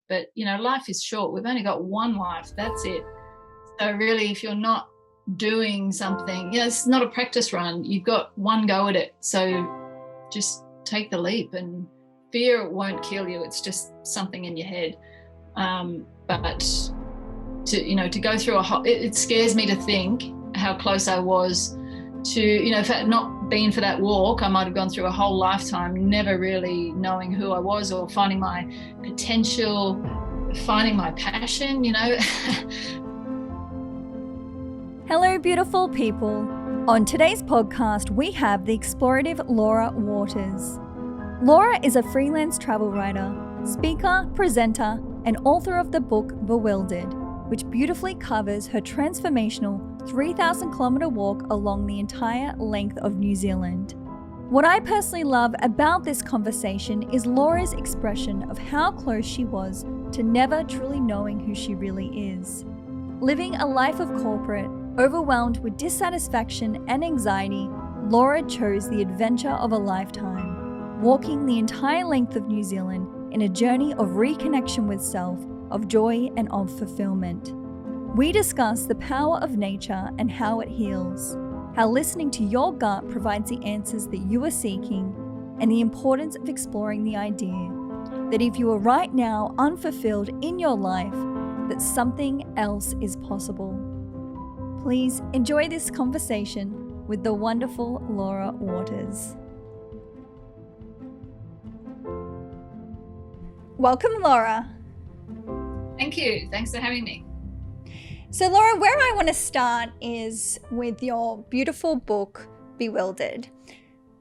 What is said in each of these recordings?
But, life is short. We've only got one life. That's it. So really, if you're not doing something, it's not a practice run. You've got one go at it. So just take the leap, and fear won't kill you. It's just something in your head. But to go through it scares me to think how close I was to, if it had not been for that walk, I might have gone through a whole lifetime never really knowing who I was or finding my potential, finding my passion, Hello, beautiful people. On today's podcast, we have the explorative Laura Waters. Laura is a freelance travel writer, speaker, presenter, and author of the book Bewildered, which beautifully covers her transformational 3,000-kilometre walk along the entire length of New Zealand. What I personally love about this conversation is Laura's expression of how close she was to never truly knowing who she really is. Living a life of corporate, overwhelmed with dissatisfaction and anxiety, Laura chose the adventure of a lifetime, walking the entire length of New Zealand in a journey of reconnection with self, of joy and of fulfillment. We discuss the power of nature and how it heals, how listening to your gut provides the answers that you are seeking, and the importance of exploring the idea that if you are right now unfulfilled in your life, that something else is possible. Please enjoy this conversation with the wonderful Laura Waters. Welcome, Laura. Thank you. Thanks for having me. So, Laura, where I want to start is with your beautiful book, Bewildered.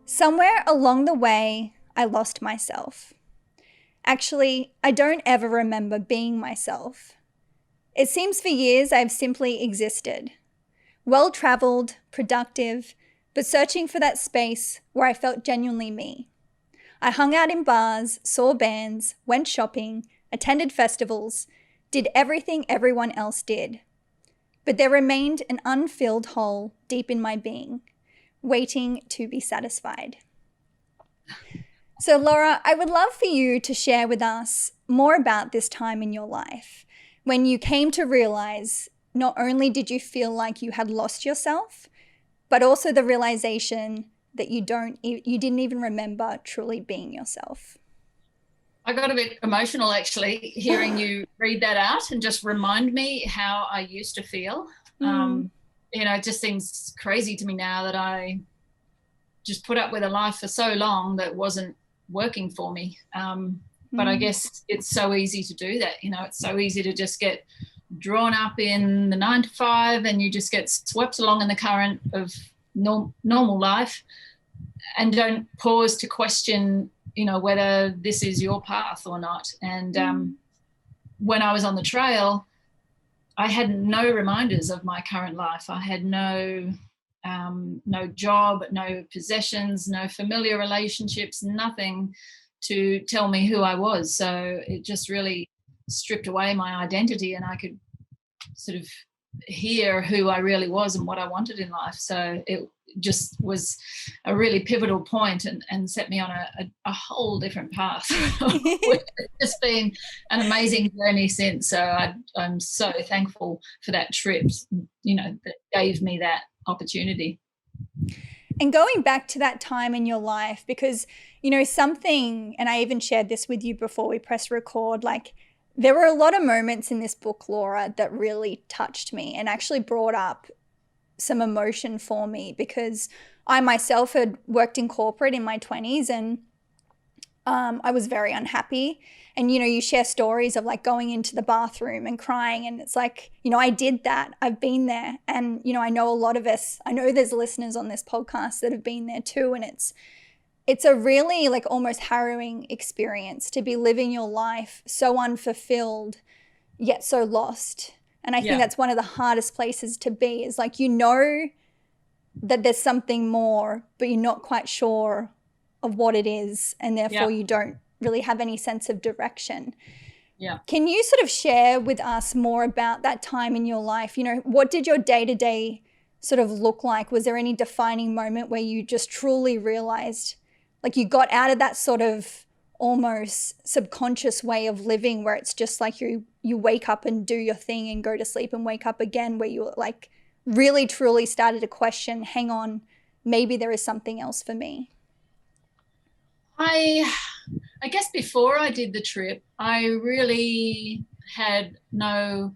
Somewhere along the way, I lost myself. Actually, I don't ever remember being myself. It seems for years I've simply existed. Well-traveled, productive, but searching for that space where I felt genuinely me. I hung out in bars, saw bands, went shopping, attended festivals, did everything everyone else did. But there remained an unfilled hole deep in my being, waiting to be satisfied. So Laura, I would love for you to share with us more about this time in your life when you came to realize not only did you feel like you had lost yourself, but also the realization that you didn't even remember truly being yourself. I got a bit emotional actually hearing you read that out and just remind me how I used to feel. It just seems crazy to me now that I just put up with a life for so long that wasn't working for me. But I guess it's so easy to do that. It's so easy to just get drawn up in the 9 to 5 and you just get swept along in the current of normal life and don't pause to question whether this is your path or not. And when I was on the trail, I had no reminders of my current life. I had no job, no possessions, no familiar relationships, nothing to tell me who I was. So it just really stripped away my identity and I could sort of hear who I really was and what I wanted in life. So it just was a really pivotal point and set me on a whole different path. It's just been an amazing journey since. So I'm so thankful for that trip, that gave me that opportunity. And going back to that time in your life, because, something, and I even shared this with you before we press record, there were a lot of moments in this book, Laura, that really touched me and actually brought up some emotion for me because I myself had worked in corporate in my 20s and I was very unhappy. And, you share stories of going into the bathroom and crying. And it's I did that. I've been there. And, I know a lot of us, I know there's listeners on this podcast that have been there too. And it's a really almost harrowing experience to be living your life so unfulfilled, yet so lost. And I think that's one of the hardest places to be is that there's something more, but you're not quite sure of what it is. And therefore you don't really have any sense of direction. Yeah. Can you sort of share with us more about that time in your life? What did your day-to-day sort of look like? Was there any defining moment where you just truly realized you got out of that sort of almost subconscious way of living where it's just like you wake up and do your thing and go to sleep and wake up again, where you like really truly started to question, hang on, maybe there is something else for me? I guess before I did the trip, I really had no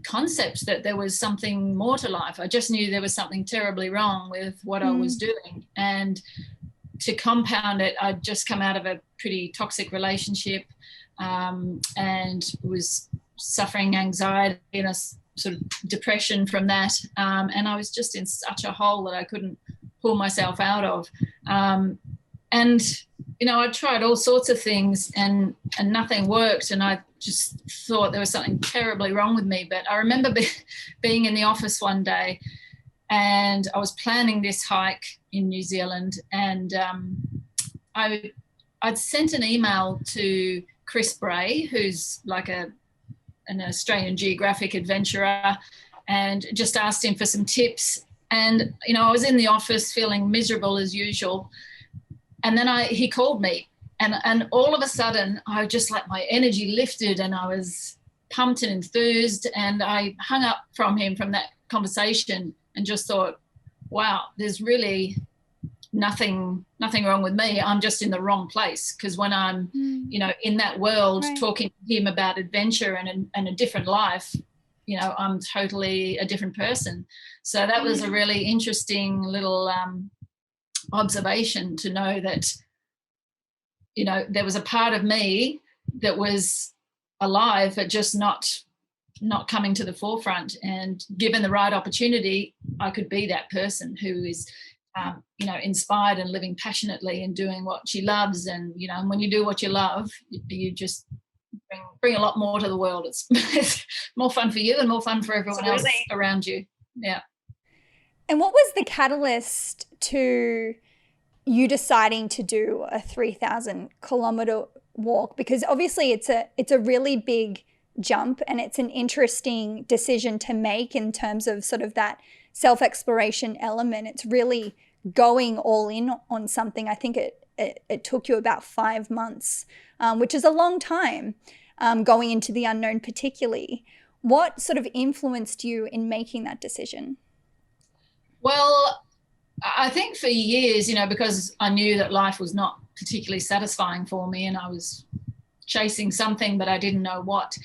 concept that there was something more to life. I just knew there was something terribly wrong with what I was doing. And to compound it, I'd just come out of a pretty toxic relationship, and was suffering anxiety and a sort of depression from that. And I was just in such a hole that I couldn't pull myself out of. And, you know, I tried all sorts of things and nothing worked. And I just thought there was something terribly wrong with me. But I remember being in the office one day, and I was planning this hike in New Zealand, and I'd sent an email to Chris Bray, who's like an Australian Geographic adventurer, and just asked him for some tips. And, you know, I was in the office feeling miserable as usual. And then he called me, and all of a sudden I just like my energy lifted and I was pumped and enthused, and I hung up from him from that conversation and just thought, wow, there's really nothing wrong with me. I'm just in the wrong place, because when I'm, you know, in that world, right, talking to him about adventure and a different life, you know, I'm totally a different person. So that was a really interesting little observation, to know that, you know, there was a part of me that was alive but just not coming to the forefront, and given the right opportunity, I could be that person who is you know, inspired and living passionately and doing what she loves. And, you know, and when you do what you love, you just bring a lot more to the world. It's more fun for you and more fun for everyone else around you. Yeah. And what was the catalyst to you deciding to do a 3,000 kilometer walk? Because obviously it's a really big jump, and it's an interesting decision to make in terms of sort of that self-exploration element. It's really going all in on something. I think it took you about 5 months, which is a long time, going into the unknown particularly. What sort of influenced you in making that decision? Well, I think for years, you know, because I knew that life was not particularly satisfying for me, and I was chasing something, but I didn't know what.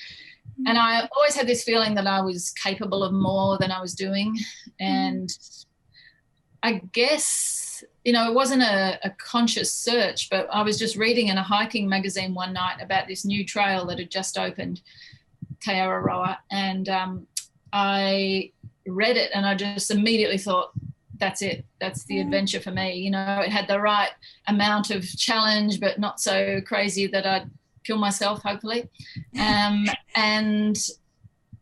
And I always had this feeling that I was capable of more than I was doing. And I guess, you know, it wasn't a conscious search, but I was just reading in a hiking magazine one night about this new trail that had just opened, Te Araroa, and I read it and I just immediately thought, that's it. That's the adventure for me. You know, it had the right amount of challenge, but not so crazy that I'd kill myself, hopefully. And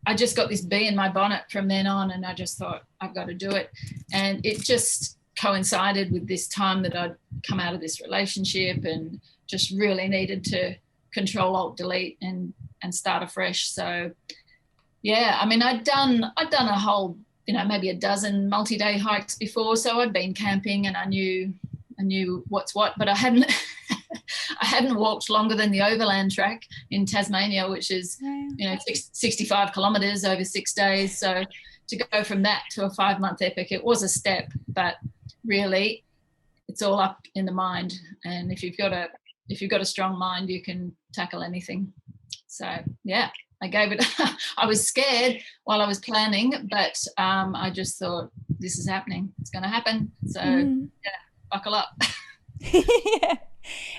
I just got this bee in my bonnet from then on, and I just thought, I've got to do it. And it just coincided with this time that I'd come out of this relationship and just really needed to control, alt, delete and start afresh. So yeah, I mean, I'd done a whole, you know, maybe a dozen multi-day hikes before. So I'd been camping and I knew what's what, but I hadn't I hadn't walked longer than the overland track in Tasmania, which is, you know, 65 kilometres over 6 days. So to go from that to a 5-month epic, it was a step, but really it's all up in the mind. And if you've got a strong mind, you can tackle anything. So yeah, I gave it, I was scared while I was planning, but I just thought, this is happening. It's going to happen. So yeah, buckle up. Yeah.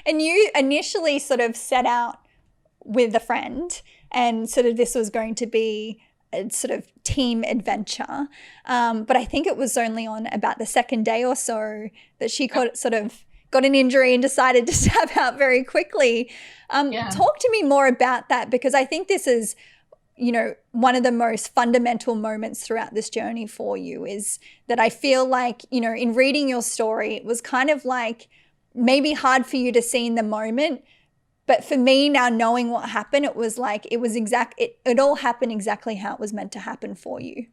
And you initially sort of set out with a friend, and sort of this was going to be a sort of team adventure. But I think it was only on about the second day or so that she got an injury and decided to step out very quickly. Talk to me more about that, because I think this is, you know, one of the most fundamental moments throughout this journey for you, is that I feel like, you know, in reading your story, it was kind of like maybe hard for you to see in the moment, but for me now, knowing what happened, it was like it all happened exactly how it was meant to happen for you.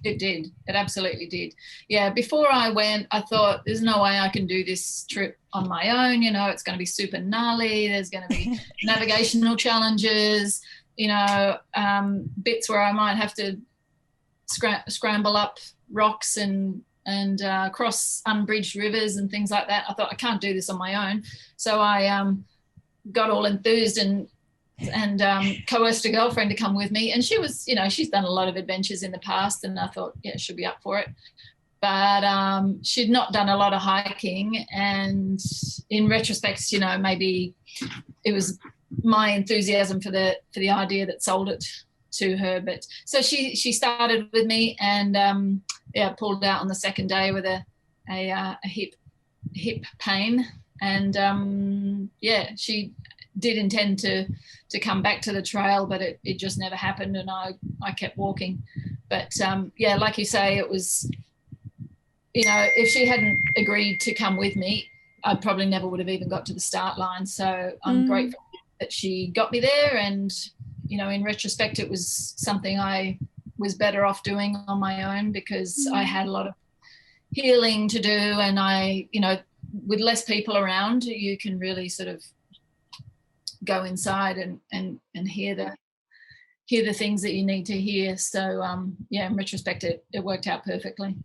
It did. It absolutely did. Yeah. Before I went, I thought there's no way I can do this trip on my own. It's going to be super gnarly. There's going to be navigational challenges, bits where I might have to scramble up rocks and cross unbridged rivers and things like that. I thought I can't do this on my own. So I got all enthused and coerced a girlfriend to come with me, and she was, she's done a lot of adventures in the past, and I thought, yeah, she'll be up for it. But she'd not done a lot of hiking, and in retrospect, maybe it was my enthusiasm for the idea that sold it to her. But so she started with me, and pulled out on the second day with a hip pain, and she did intend to come back to the trail, but it just never happened, and I kept walking. But like you say, it was, if she hadn't agreed to come with me, I probably never would have even got to the start line. So I'm grateful that she got me there, and in retrospect, it was something I was better off doing on my own, because I had a lot of healing to do, and I, with less people around, you can really sort of go inside and hear the things that you need to hear. So in retrospect, it worked out perfectly.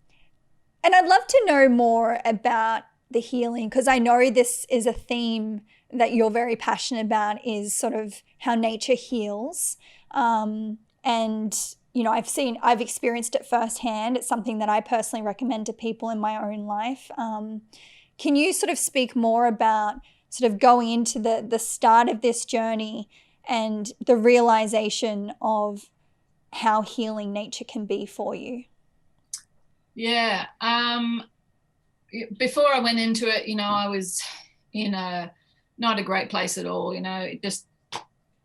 And I'd love to know more about the healing, because I know this is a theme that you're very passionate about, is sort of how nature heals. And I've experienced it firsthand. It's something that I personally recommend to people in my own life. Can you sort of speak more about sort of going into the start of this journey and the realization of how healing nature can be for you? Yeah. Before I went into it, I was in not a great place at all, just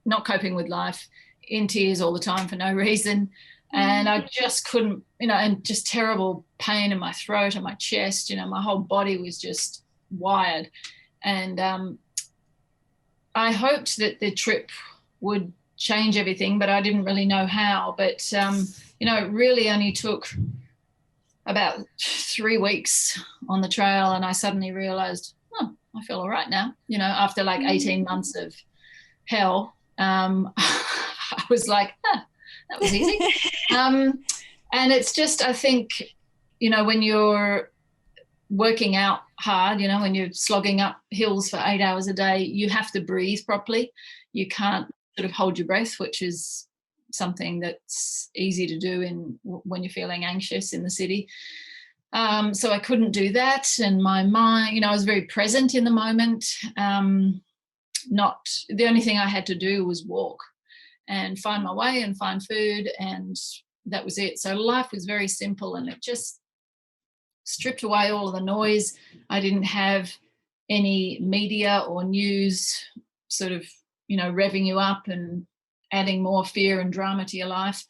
not coping with life, in tears all the time for no reason. And I just couldn't, and just terrible pain in my throat and my chest, my whole body was just wired. And I hoped that the trip would change everything, but I didn't really know how. But, it really only took about 3 weeks on the trail, and I suddenly realized, oh, I feel all right now. After like 18 months of hell, I was like, that was easy. And it's just, I think, when you're working out hard, when you're slogging up hills for 8 hours a day, you have to breathe properly. You can't sort of hold your breath, which is something that's easy to do when you're feeling anxious in the city. So I couldn't do that. And my mind, I was very present in the moment. The only thing I had to do was walk and find my way and find food, and that was it. So life was very simple, and it just stripped away all of the noise. I didn't have any media or news sort of, revving you up and adding more fear and drama to your life.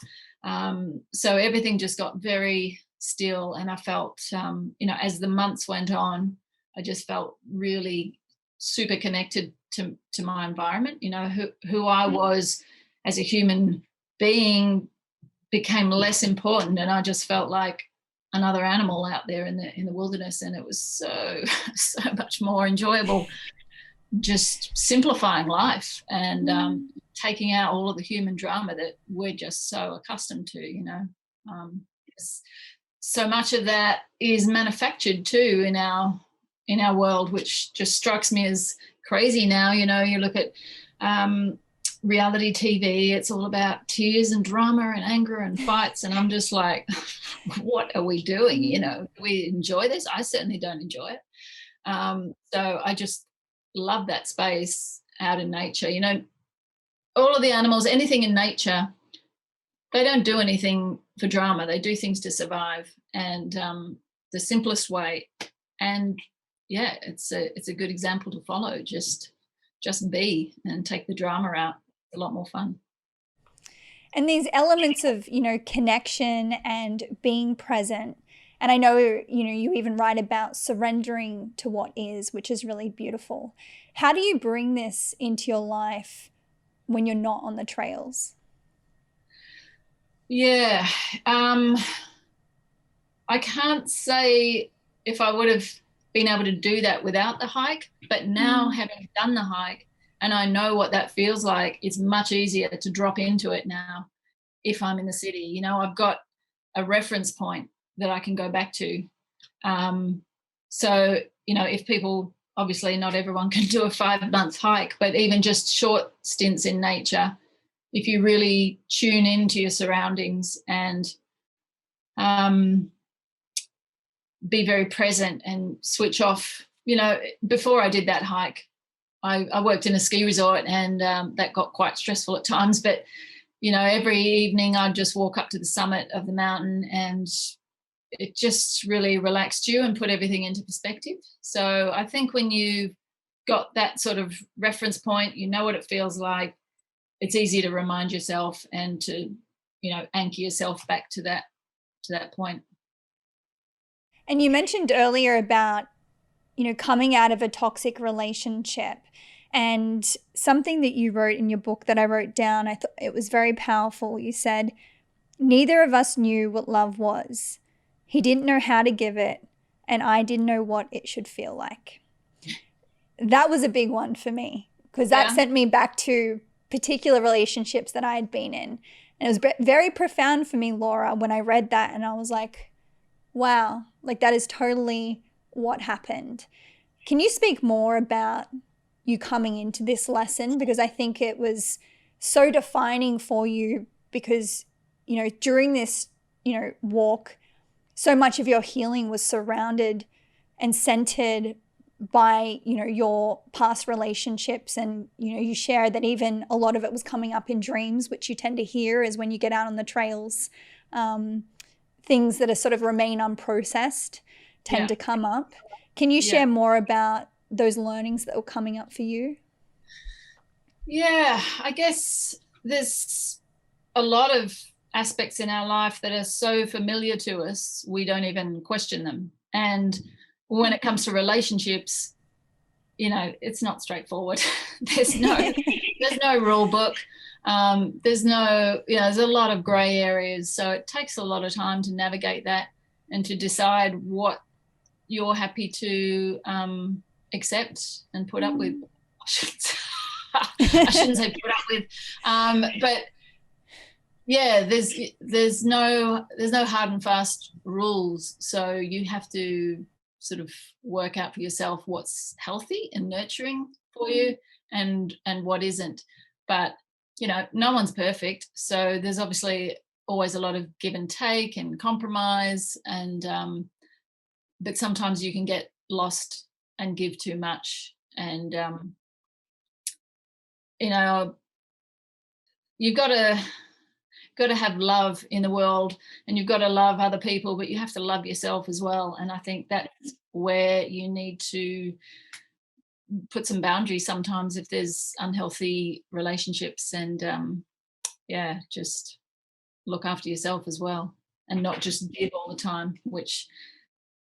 So everything just got very still, and I felt, as the months went on, I just felt really super connected to my environment. Who I was as a human being became less important, and I just felt like another animal out there in the wilderness, and it was so much more enjoyable, just simplifying life and taking out all of the human drama that we're just so accustomed to. So much of that is manufactured too in our world, which just strikes me as crazy now. You look at reality TV, it's all about tears and drama and anger and fights, and I'm just like, what are we doing? Do we enjoy this? I certainly don't enjoy it. So I just love that space out in nature. All of the animals, anything in nature, they don't do anything for drama. They do things to survive, and the simplest way. And yeah, it's a good example to follow. Just be and take the drama out. It's a lot more fun. And these elements of, connection and being present. And I know, you even write about surrendering to what is, which is really beautiful. How do you bring this into your life when you're not on the trails? Yeah. I can't say if I would have been able to do that without the hike, but now having done the hike and I know what that feels like, it's much easier to drop into it now if I'm in the city. You know, I've got a reference point that I can go back to. So, you know, if people, obviously not everyone can do a 5-month hike, but even just short stints in nature, if you really tune into your surroundings and be very present and switch off. You know, before I did that hike, I worked in a ski resort and that got quite stressful at times, but you know, every evening I'd just walk up to the summit of the mountain and it just really relaxed you and put everything into perspective. So I think when you've got that sort of reference point, you know what it feels like, it's easy to remind yourself and to, you know, anchor yourself back to that point. And you mentioned earlier about, you know, coming out of a toxic relationship, and something that you wrote in your book that I wrote down, I thought it was very powerful. You said, neither of us knew what love was. He didn't know how to give it, and I didn't know what it should feel like. That was a big one for me because that sent me back to particular relationships that I had been in. And it was very profound for me, Laura, when I read that, and I was like, wow, like that is totally what happened. Can you speak more about you coming into this lesson? Because I think it was so defining for you because, you know, during this, you know, walk, so much of your healing was surrounded and centered by, you know, your past relationships. And, you know, you shared that even a lot of it was coming up in dreams, which you tend to hear is when you get out on the trails, things that are sort of remain unprocessed tend to come up. Can you share more about those learnings that were coming up for you? Yeah, I guess there's a lot of aspects in our life that are so familiar to us, we don't even question them. And when it comes to relationships, you know, it's not straightforward. there's no rule book. There's no, you know, there's a lot of gray areas. So it takes a lot of time to navigate that and to decide what you're happy to accept and put up with. I shouldn't say put up with, but yeah, there's no hard and fast rules. So you have to sort of work out for yourself what's healthy and nurturing for you and what isn't. But you know, no one's perfect, so there's obviously always a lot of give and take and compromise, and but sometimes you can get lost and give too much, and you know, you've got to have love in the world, and you've got to love other people, but you have to love yourself as well. And I think that's where you need to put some boundaries sometimes if there's unhealthy relationships, and just look after yourself as well and not just give all the time, which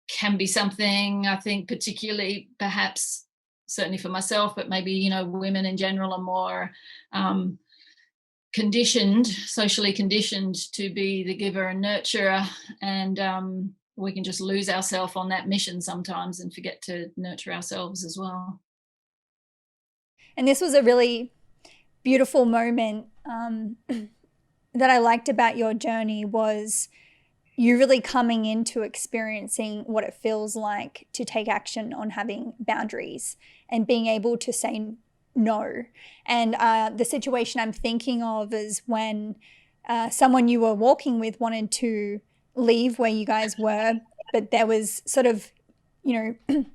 can be something I think particularly perhaps certainly for myself, but maybe, you know, women in general are more socially conditioned to be the giver and nurturer, and we can just lose ourselves on that mission sometimes and forget to nurture ourselves as well. And this was a really beautiful moment that I liked about your journey, was you really coming into experiencing what it feels like to take action on having boundaries and being able to say no. And the situation I'm thinking of is when someone you were walking with wanted to leave where you guys were, but there was sort of, you know,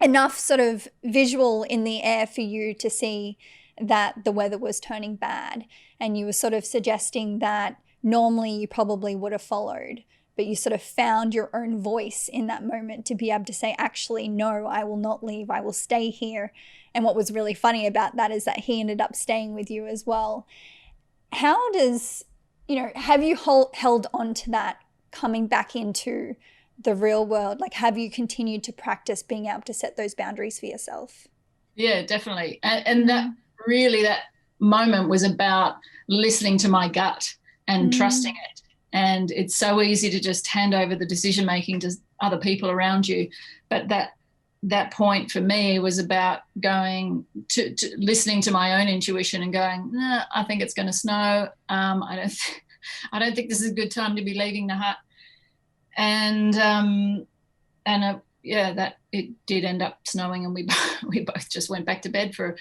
enough sort of visual in the air for you to see that the weather was turning bad. And you were sort of suggesting that normally you probably would have followed, but you sort of found your own voice in that moment to be able to say, actually, no, I will not leave. I will stay here. And what was really funny about that is that he ended up staying with you as well. How does, you know, have you held on to that coming back into the real world? Like, have you continued to practice being able to set those boundaries for yourself? Yeah, definitely. And that really, that moment was about listening to my gut and trusting it. And it's so easy to just hand over the decision making to other people around you. But that point for me was about going to listening to my own intuition and going, nah, I think it's going to snow. I don't think this is a good time to be leaving the hut. And that it did end up snowing, and we both just went back to bed for.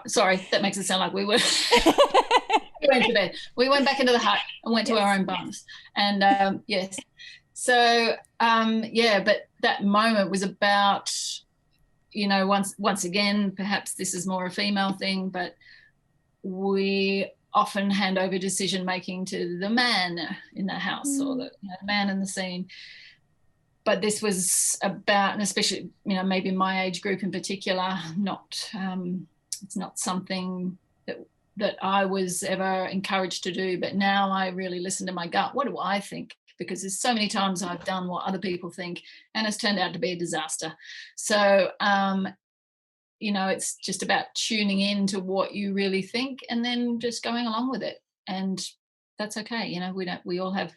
Sorry, that makes it sound like we were. We went to bed. We went back into the hut and went to our own bunks. And yes, so but that moment was about, once again, perhaps this is more a female thing, but we often hand over decision making to the man in the house or the man in the scene. But this was about, and especially, maybe my age group in particular, it's not something that I was ever encouraged to do. But now I really listen to my gut. What do I think? Because there's so many times I've done what other people think, and it's turned out to be a disaster. So, it's just about tuning in to what you really think and then just going along with it. And that's okay. We all have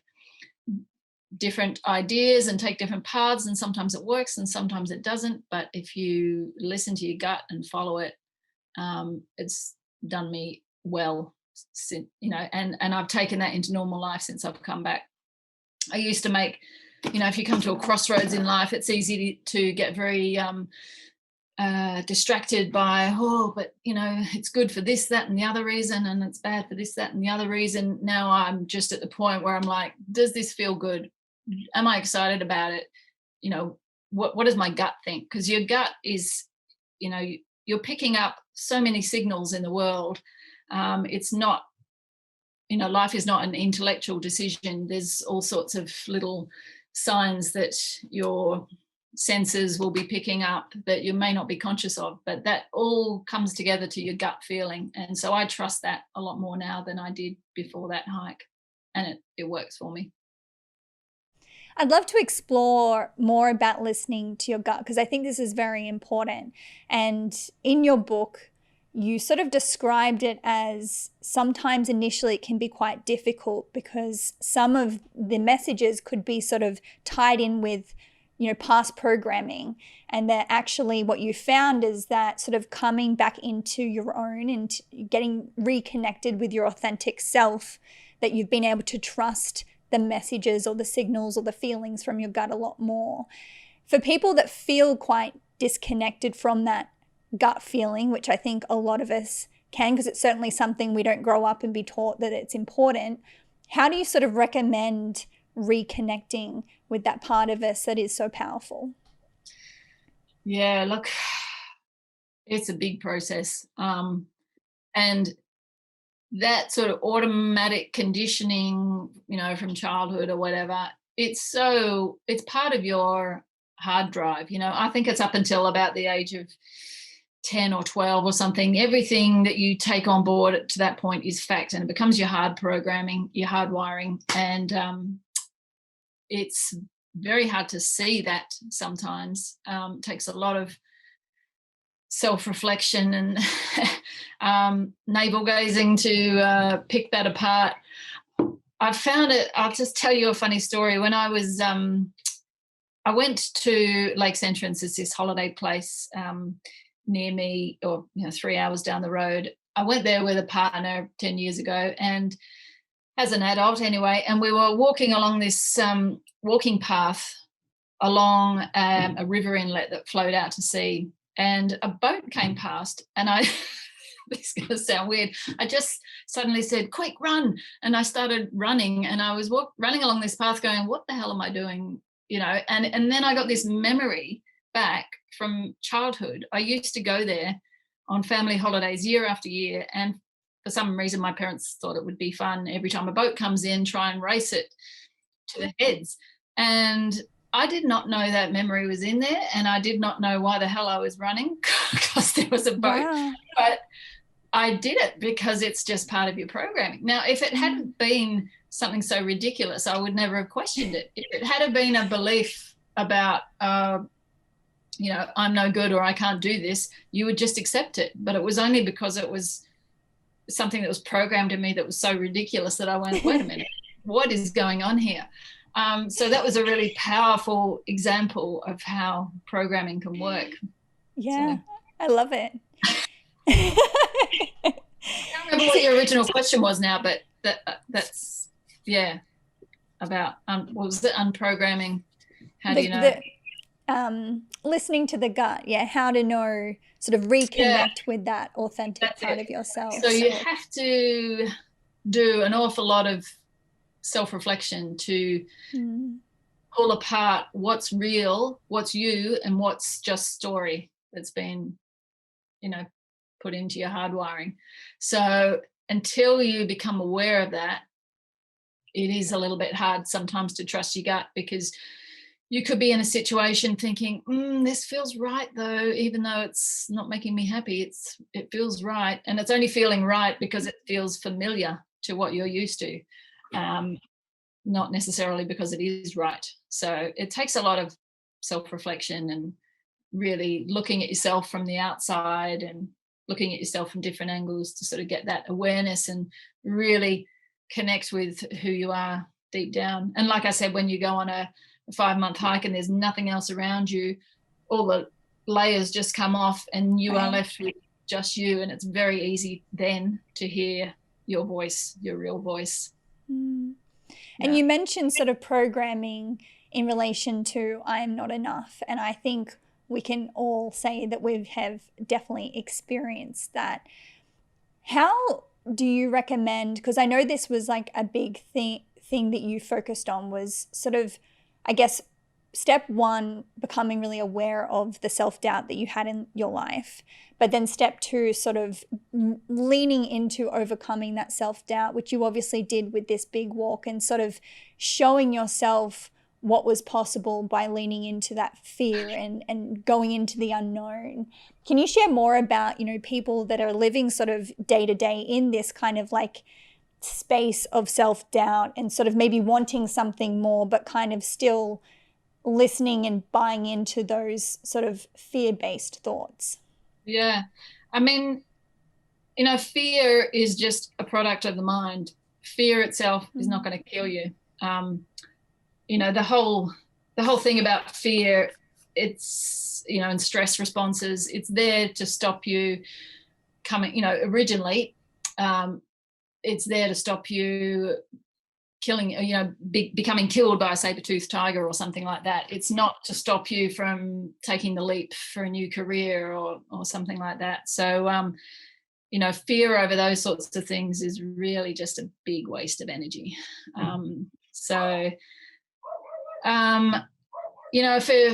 different ideas and take different paths, and sometimes it works and sometimes it doesn't. But if you listen to your gut and follow it, it's done me well, and I've taken that into normal life since I've come back. I used to make, if you come to a crossroads in life, it's easy to get very distracted by, but it's good for this, that, and the other reason, and it's bad for this, that, and the other reason. Now I'm just at the point where I'm like, does this feel good? Am I excited about it? What does my gut think? Because your gut is, you're picking up so many signals in the world. It's not, life is not an intellectual decision. There's all sorts of little signs that your senses will be picking up that you may not be conscious of, but that all comes together to your gut feeling. And so I trust that a lot more now than I did before that hike, and it works for me. I'd love to explore more about listening to your gut, because I think this is very important. And in your book, you sort of described it as sometimes initially it can be quite difficult because some of the messages could be sort of tied in with, past programming. And that actually what you found is that sort of coming back into your own and getting reconnected with your authentic self, that you've been able to trust the messages or the signals or the feelings from your gut a lot more. For people that feel quite disconnected from that gut feeling, which I think a lot of us can, because it's certainly something we don't grow up and be taught that it's important, how do you sort of recommend reconnecting with that part of us that is so powerful? Yeah, look, it's a big process. And that sort of automatic conditioning, from childhood or whatever, it's part of your hard drive. I think it's up until about the age of 10 or 12 or something. Everything that you take on board to that point is fact, and it becomes your hard programming, your hard wiring. And it's very hard to see that sometimes. It takes a lot of self-reflection and navel gazing to pick that apart. I found it, I'll just tell you a funny story. When I was, I went to Lakes Entrance, it's this holiday place near me, or 3 hours down the road. I went there with a partner 10 years ago, and as an adult anyway, and we were walking along this walking path along a river inlet that flowed out to sea. And a boat came past, and this is going to sound weird, I just suddenly said, quick, run. And I started running, and I was running along this path going, what the hell am I doing? And then I got this memory back from childhood. I used to go there on family holidays year after year, and for some reason my parents thought it would be fun every time a boat comes in, try and race it to the heads. And I did not know that memory was in there, and I did not know why the hell I was running because there was a boat. Wow. But I did it because it's just part of your programming. Now, if it hadn't been something so ridiculous, I would never have questioned it. If it had been a belief about, I'm no good or I can't do this, you would just accept it. But it was only because it was something that was programmed in me that was so ridiculous that I went, wait a minute, what is going on here? So that was a really powerful example of how programming can work. Yeah, so. I love it. I can't remember what your original question was now, but that's about what was it, unprogramming? How do you know? Listening to the gut, how to know, sort of reconnect with that authentic part of yourself. So you have to do an awful lot of self-reflection to pull apart what's real, what's you, and what's just story that's been, put into your hardwiring. So until you become aware of that, it is a little bit hard sometimes to trust your gut, because you could be in a situation thinking, this feels right though, even though it's not making me happy, it feels right. And it's only feeling right because it feels familiar to what you're used to, not necessarily because it is right. So it takes a lot of self-reflection and really looking at yourself from the outside and looking at yourself from different angles to sort of get that awareness and really connect with who you are deep down. And like I said, when you go on a 5-month hike and there's nothing else around you, all the layers just come off and you are left with just you, and it's very easy then to hear your voice, your real voice. And you mentioned sort of programming in relation to I'm not enough, and I think we can all say that we have definitely experienced that. How do you recommend, because I know this was like a big thing that you focused on, was sort of, I guess, step one, becoming really aware of the self-doubt that you had in your life. But then step two, sort of leaning into overcoming that self-doubt, which you obviously did with this big walk, and sort of showing yourself what was possible by leaning into that fear and going into the unknown. Can you share more about, people that are living sort of day to day in this kind of like space of self-doubt and sort of maybe wanting something more, but kind of still listening and buying into those sort of fear-based thoughts? Yeah. I mean, fear is just a product of the mind. Fear itself is not going to kill you. The whole thing about fear, it's, and stress responses, it's there to stop you coming, originally, it's there to stop you killing, becoming killed by a saber-toothed tiger or something like that. It's not to stop you from taking the leap for a new career or something like that. So, fear over those sorts of things is really just a big waste of energy.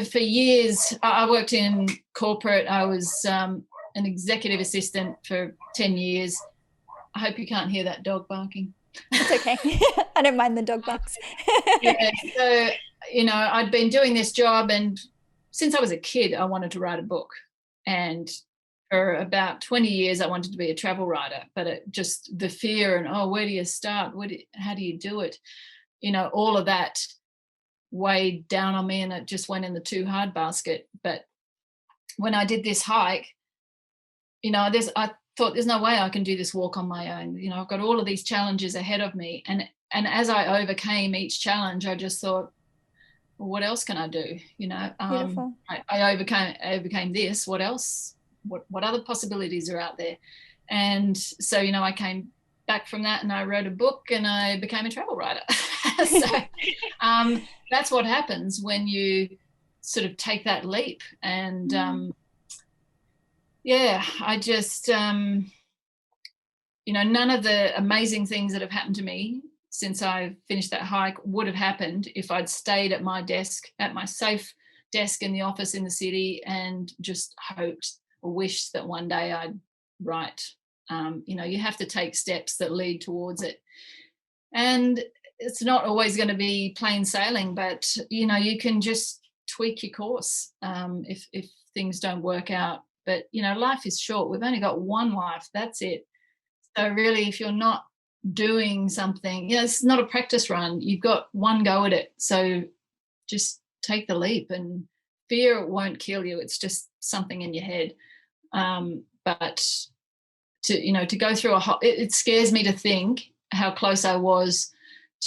For years, I worked in corporate. I was an executive assistant for 10 years. I hope you can't hear that dog barking. It's okay. I don't mind the dog barks. So, I'd been doing this job, and since I was a kid, I wanted to write a book. And for about 20 years, I wanted to be a travel writer, but just the fear and, where do you start? How do you do it? All of that weighed down on me, and it just went in the too hard basket. But when I did this hike, I thought there's no way I can do this walk on my own. I've got all of these challenges ahead of me. And as I overcame each challenge, I just thought, well, what else can I do? Beautiful. I overcame this. What else? What other possibilities are out there? And so, I came back from that and I wrote a book and I became a travel writer. So that's what happens when you sort of take that leap. And I just, none of the amazing things that have happened to me since I finished that hike would have happened if I'd stayed at my desk, at my safe desk in the office in the city, and just hoped or wished that one day I'd write. You have to take steps that lead towards it. And it's not always going to be plain sailing, but, you can just tweak your course if things don't work out. But, life is short. We've only got one life. That's it. So really, if you're not doing something, it's not a practice run. You've got one go at it. So just take the leap, and fear won't kill you. It's just something in your head. But to go through it scares me to think how close I was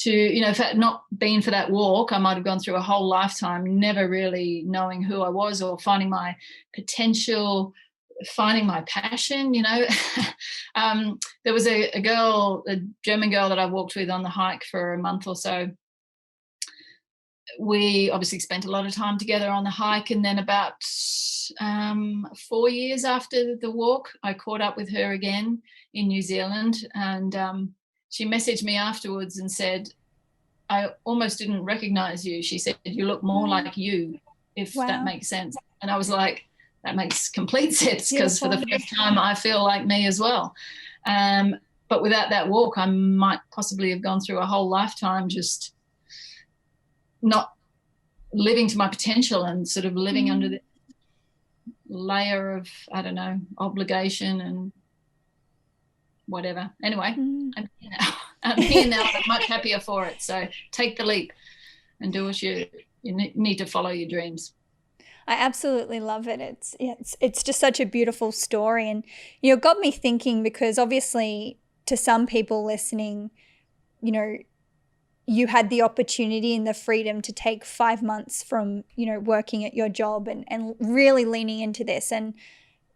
if it had not been for that walk, I might have gone through a whole lifetime never really knowing who I was or finding my potential, finding my passion. There was a German girl that I walked with on the hike for a month or so. We obviously spent a lot of time together on the hike, and then about 4 years after the walk, I caught up with her again in New Zealand, and she messaged me afterwards and said, I almost didn't recognize you. She said, you look more like you, if that makes sense. And I was like, that makes complete sense, because for the first time I feel like me as well. But without that walk, I might possibly have gone through a whole lifetime just not living to my potential and sort of living under the layer of, I don't know, obligation and whatever. Anyway, I'm here now. I'm here now. I'm much happier for it. So take the leap and do what you need to follow your dreams. I absolutely love it. It's just such a beautiful story, and it got me thinking, because obviously to some people listening, you had the opportunity and the freedom to take 5 months from, working at your job and really leaning into this. And,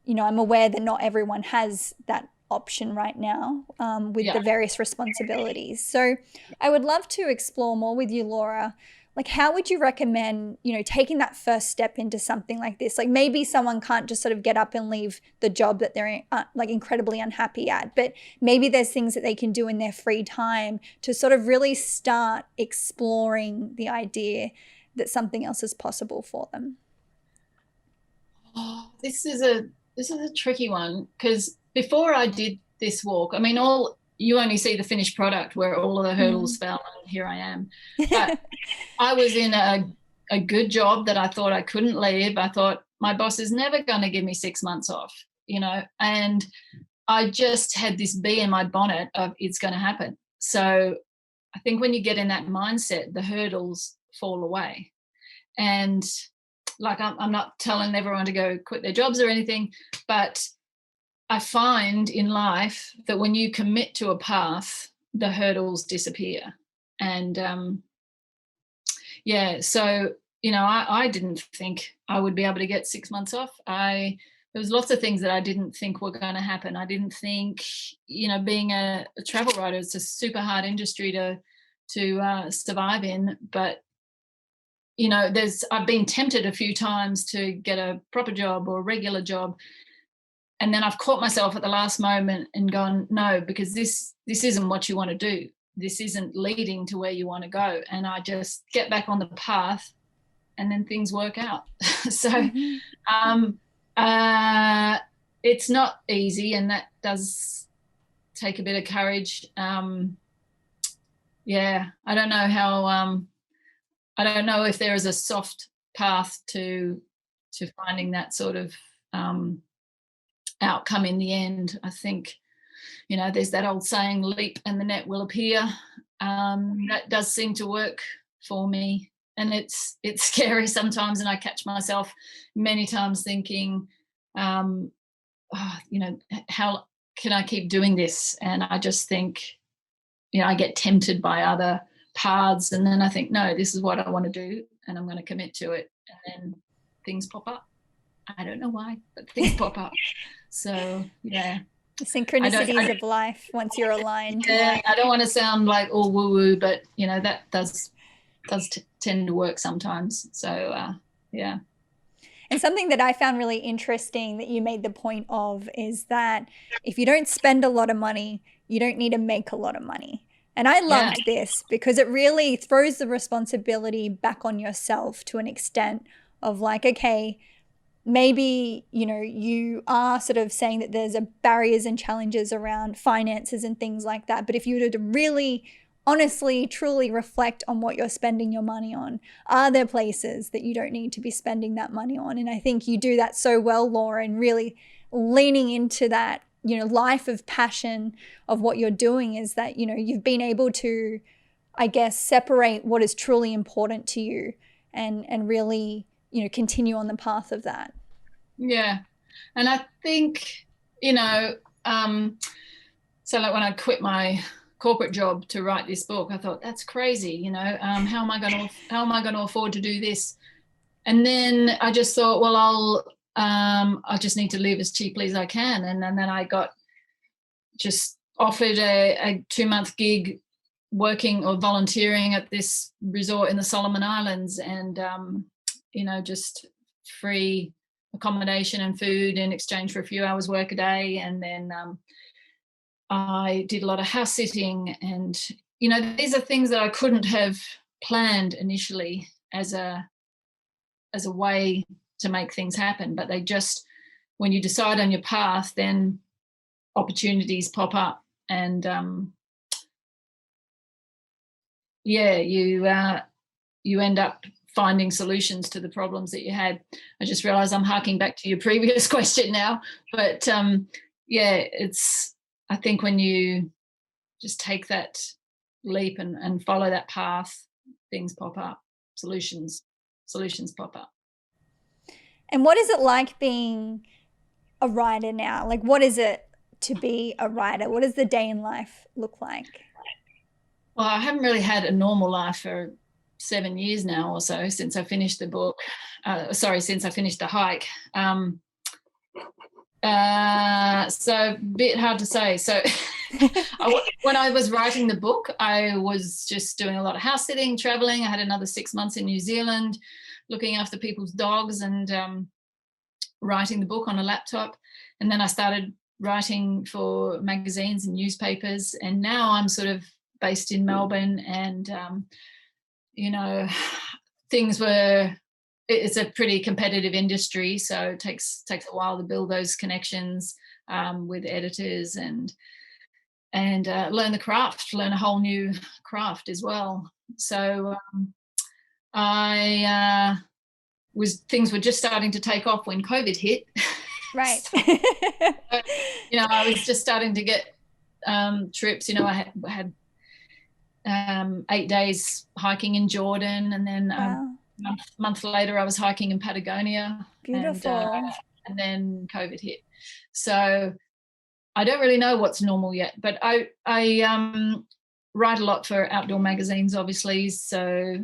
I'm aware that not everyone has that option right now with the various responsibilities. So I would love to explore more with you, Laura. Like, how would you recommend, taking that first step into something like this? Like, maybe someone can't just sort of get up and leave the job that they're like incredibly unhappy at, but maybe there's things that they can do in their free time to sort of really start exploring the idea that something else is possible for them. Oh, this is a tricky one, because before I did this walk, I mean, you only see the finished product where all of the hurdles fell, and here I am. But I was in a good job that I thought I couldn't leave. I thought my boss is never going to give me 6 months off, and I just had this bee in my bonnet of it's going to happen. So I think when you get in that mindset, the hurdles fall away. And like, I'm not telling everyone to go quit their jobs or anything, but I find in life that when you commit to a path, the hurdles disappear. And so, I didn't think I would be able to get 6 months off. There was lots of things that I didn't think were going to happen. I didn't think, being a travel writer, it's a super hard industry to survive in. But, I've been tempted a few times to get a proper job or a regular job. And then I've caught myself at the last moment and gone, no, because this isn't what you want to do. This isn't leading to where you want to go. And I just get back on the path, and then things work out. So it's not easy, and that does take a bit of courage. I don't know how, I don't know if there is a soft path to finding that sort of outcome in the end. I think, there's that old saying, leap and the net will appear. That does seem to work for me, and it's scary sometimes, and I catch myself many times thinking, how can I keep doing this? And I just think, I get tempted by other paths, and then I think, no, this is what I want to do, and I'm going to commit to it, and then things pop up. I don't know why, but things pop up. So the synchronicities of life once you're aligned. Yeah, I don't want to sound like all woo woo, but that does tend to work sometimes. So And something that I found really interesting that you made the point of is that if you don't spend a lot of money, you don't need to make a lot of money. And I loved this because it really throws the responsibility back on yourself to an extent of like, okay, maybe, you are sort of saying that there's barriers and challenges around finances and things like that. But if you were to really honestly, truly reflect on what you're spending your money on, are there places that you don't need to be spending that money on? And I think you do that so well, Laura, and really leaning into that, life of passion of what you're doing is that, you've been able to, I guess, separate what is truly important to you and really, continue on the path of that. Yeah. And I think, so like when I quit my corporate job to write this book. I thought, that's crazy, you know, how am I going to afford to do this? And then I just thought, well, I just need to live as cheaply as I can. And then I got just offered a 2-month gig working or volunteering at this resort in the Solomon Islands, and you know, just free accommodation and food in exchange for a few hours work a day. And then I did a lot of house sitting, and you know, these are things that I couldn't have planned initially as a way to make things happen, but they just, when you decide on your path, then opportunities pop up, and you end up finding solutions to the problems that you had. I just realized I'm harking back to your previous question now, but it's, I think when you just take that leap and follow that path, things pop up, solutions pop up. And what is it like being a writer now? Like, what is it to be a writer? What does the day in life look like? Well, I haven't really had a normal life for 7 years now or so, since I finished the book. Since I finished the hike. So a bit hard to say. So when I was writing the book, I was just doing a lot of house sitting, traveling. I had another 6 months in New Zealand, looking after people's dogs, and writing the book on a laptop. And then I started writing for magazines and newspapers. And now I'm sort of based in Melbourne, and you know, it's a pretty competitive industry, so it takes a while to build those connections with editors and learn the craft, learn a whole new craft as well. So things were just starting to take off when COVID hit. Right. So, you know, I was just starting to get trips. You know, I had 8 days hiking in Jordan, and then Wow. a month later I was hiking in Patagonia. Beautiful. And then COVID hit. So I don't really know what's normal yet, but I write a lot for outdoor magazines, obviously. So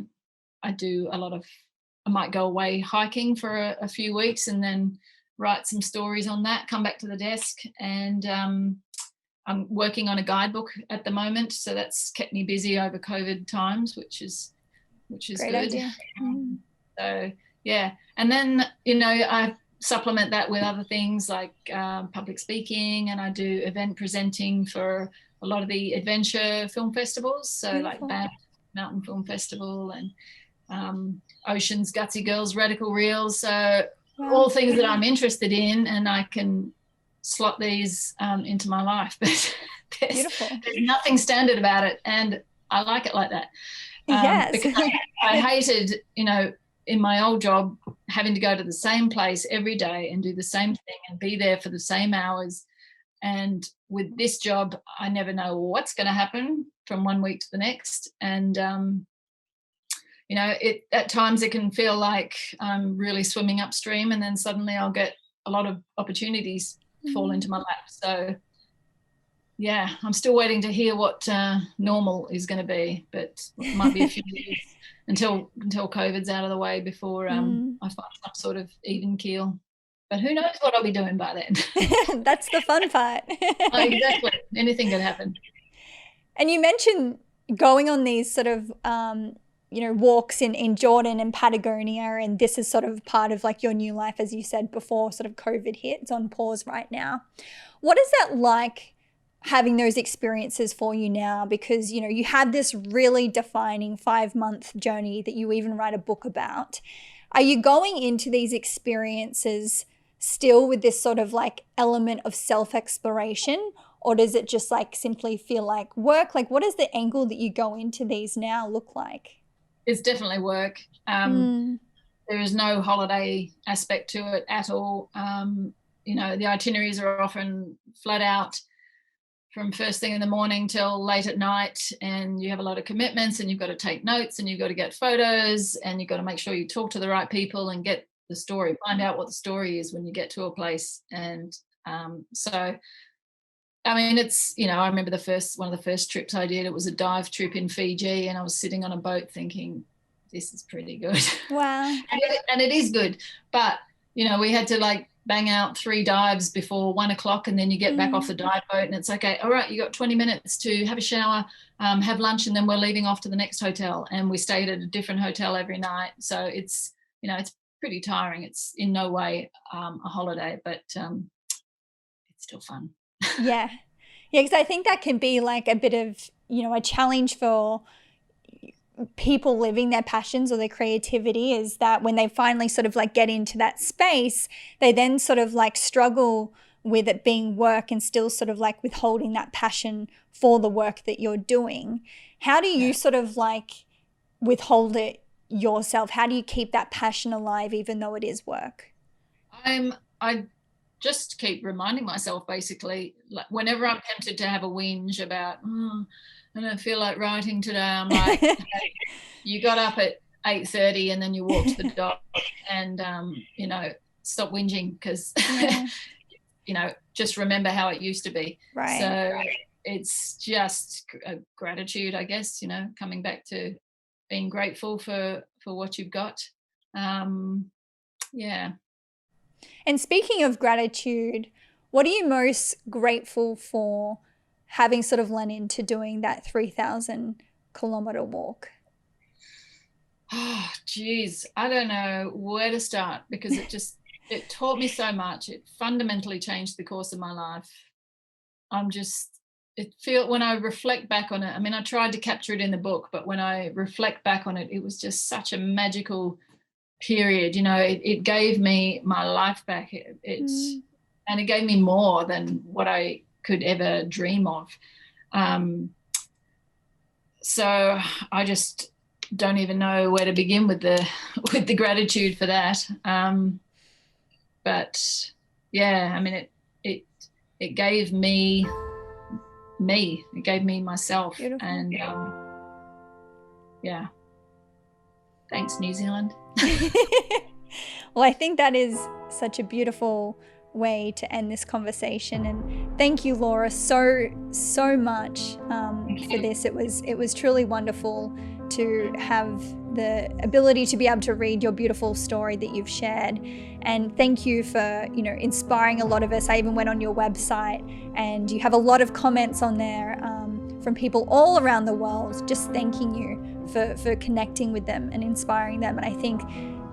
I might go away hiking for a few weeks and then write some stories on that, come back to the desk, and I'm working on a guidebook at the moment, so that's kept me busy over COVID times, which is Great good. Idea. So yeah, and then, you know, I supplement that with other things like public speaking, and I do event presenting for a lot of the adventure film festivals, so Beautiful. like Banff Mountain Film Festival and Ocean's Gutsy Girls Radical Reels. So all things that I'm interested in, and I can slot these into my life, but there's nothing standard about it, and I like it like that. Yes. Because I hated, you know, in my old job, having to go to the same place every day and do the same thing and be there for the same hours. And with this job, I never know what's going to happen from one week to the next. And you know, at times it can feel like I'm really swimming upstream, and then suddenly I'll get a lot of opportunities fall into my lap. So yeah, I'm still waiting to hear what normal is going to be, but it might be a few years until COVID's out of the way before I find some sort of even keel. But who knows what I'll be doing by then. That's the fun part. Oh, exactly. Anything could happen. And you mentioned going on these sort of you know, walks in Jordan and Patagonia, and this is sort of part of like your new life, as you said before, sort of COVID hit. It's on pause right now. What is that like, having those experiences for you now? Because, you know, you had this really defining 5-month journey that you even write a book about. Are you going into these experiences still with this sort of like element of self-exploration, or does it just like simply feel like work? Like, what does the angle that you go into these now look like? It's definitely work. There is no holiday aspect to it at all. You know, the itineraries are often flat out from first thing in the morning till late at night, and you have a lot of commitments, and you've got to take notes, and you've got to get photos, and you've got to make sure you talk to the right people and get the story, find out what the story is when you get to a place. And so I mean, it's, I remember one of the first trips I did, it was a dive trip in Fiji, and I was sitting on a boat thinking, this is pretty good. Wow. and it is good. But, we had to like bang out 3 dives before 1 o'clock, and then you get back off the dive boat and it's okay, all right, you got 20 minutes to have a shower, have lunch, and then we're leaving off to the next hotel. And we stayed at a different hotel every night. So it's, it's pretty tiring. It's in no way a holiday, but it's still fun. Yeah, because I think that can be like a bit of, a challenge for people living their passions or their creativity, is that when they finally sort of like get into that space, they then sort of like struggle with it being work and still sort of like withholding that passion for the work that you're doing. How do you sort of like withhold it yourself? How do you keep that passion alive even though it is work? I just keep reminding myself, basically, like whenever I'm tempted to have a whinge about, I don't feel like writing today, I'm like, hey, you got up at 8:30 and then you walked the dog, and stop whinging, because just remember how it used to be. Right. So it's just a gratitude, I guess, coming back to being grateful for what you've got. Yeah. And speaking of gratitude, what are you most grateful for having sort of lent into doing that 3,000 kilometer walk? Oh, geez. I don't know where to start, because it taught me so much. It fundamentally changed the course of my life. When I reflect back on it, I mean, I tried to capture it in the book, but when I reflect back on it, it was just such a magical period. It gave me my life back. And it gave me more than what I could ever dream of. So I just don't even know where to begin with the gratitude for that. But yeah, I mean, it gave me it gave me myself. Beautiful. And yeah, thanks, New Zealand. Well, I think that is such a beautiful way to end this conversation, and thank you, Laura, so much for this. It was truly wonderful to have the ability to be able to read your beautiful story that you've shared, and thank you for inspiring a lot of us. I even went on your website and you have a lot of comments on there from people all around the world just thanking you for connecting with them and inspiring them. And I think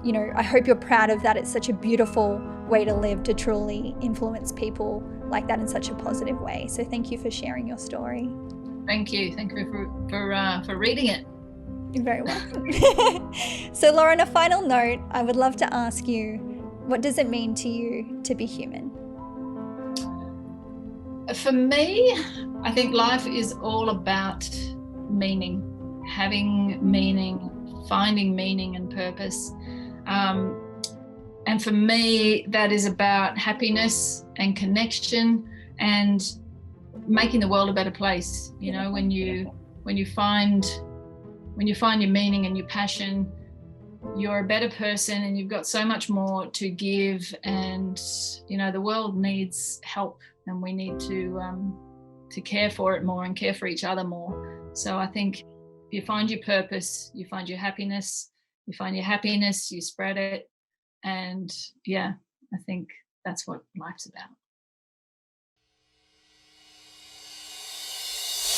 I hope you're proud of that. It's such a beautiful way to live, to truly influence people like that in such a positive way. So thank you for sharing your story. Thank you. Thank you for reading it. You're very welcome. So Laura, on a final note, I would love to ask you, what does it mean to you to be human? For me, I think life is all about meaning, having meaning, finding meaning and purpose. And for me, that is about happiness and connection and making the world a better place. When you find your meaning and your passion, you're a better person, and you've got so much more to give. And the world needs help, and we need to care for it more and care for each other more. So I think if you find your purpose, you find your happiness. You find your happiness, you spread it. And yeah, I think that's what life's about.